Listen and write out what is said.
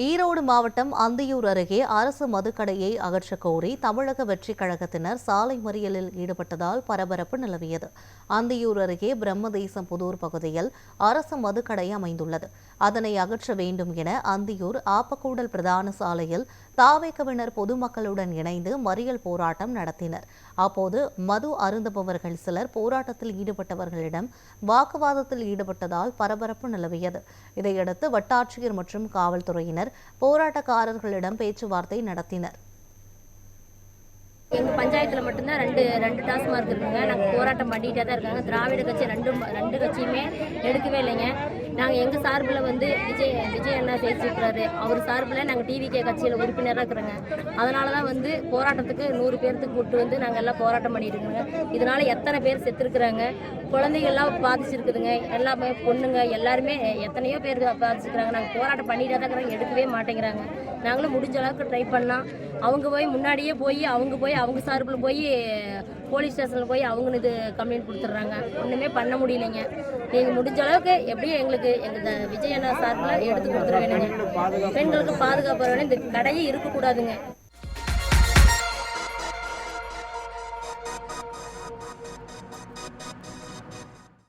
ஈரோடு மாவட்டம் அந்தியூர் அருகே அரசு மதுக்கடையை அகற்றக் கோரி தமிழக வெற்றிக் கழகத்தினர் சாலை மறியலில் ஈடுபட்டதால் பரபரப்பு நிலவியது. அந்தியூர் அருகே பிரம்மதேசம் புதூர் பகுதியில் அரசு மதுக்கடை அமைந்துள்ளது. அதனை அகற்ற வேண்டும் என அந்தியூர் ஆப்பக்கூடல் பிரதான சாலையில் தாவேகவினர் பொதுமக்களுடன் இணைந்து மறியல் போராட்டம் நடத்தினர். அப்போது மது அருந்துபவர்கள் சிலர் போராட்டத்தில் ஈடுபட்டவர்களிடம் வாக்குவாதத்தில் ஈடுபட்டதால் பரபரப்பு நிலவியது. இதையடுத்து வட்டாட்சியர் மற்றும் காவல்துறையினர் போராட்டக்காரர்களிடம் பேச்சுவார்த்தை நடத்தினர். எங்கள் பஞ்சாயத்தில் மட்டும்தான் ரெண்டு டாஸ்மார்க் இருக்குங்க. நாங்கள் போராட்டம் பண்ணிகிட்டே தான் இருக்காங்க. திராவிட கட்சி ரெண்டு கட்சியுமே எடுக்கவே இல்லைங்க. நாங்கள் எங்கள் சார்பில் விஜய் அண்ணா பேசியிருக்கிறாரு. அவர் சார்பில் நாங்கள் டிவிகே கட்சியில் உறுப்பினராக இருக்கிறோங்க. அதனால தான் போராட்டத்துக்கு 100 பேர்த்துக்கு கூப்பிட்டு நாங்கள் எல்லாம் போராட்டம் பண்ணிட்டு இருக்கோங்க. இதனால் எத்தனை பேர் செத்துருக்குறாங்க, குழந்தைகள்லாம் பாதிச்சிருக்குதுங்க. எல்லாமே பொண்ணுங்க எல்லாருமே எத்தனையோ பேர் பாதிச்சிருக்கிறாங்க. நாங்கள் போராட்டம் பண்ணிகிட்டே தான் இருக்கிறோங்க. எடுக்கவே மாட்டேங்கிறாங்க. நாங்களும் முடிஞ்ச அளவுக்கு ட்ரை பண்ணால் அவங்க முன்னாடியே அவங்க சார்பில் போலீஸ் ஸ்டேஷனில் அவங்க இது கம்ப்ளைண்ட் கொடுத்துட்றாங்க. ஒன்றுமே பண்ண முடியலைங்க. நீங்கள் முடிஞ்ச அளவுக்கு எப்படியும் எங்களுக்கு எங்கள் விஜய் அண்ணா சார்பில் எடுத்து கொடுத்துட வேணுங்க. பெண்களுக்கு பாதுகாப்பு வேணும். இந்த கடையே இருக்கக்கூடாதுங்க.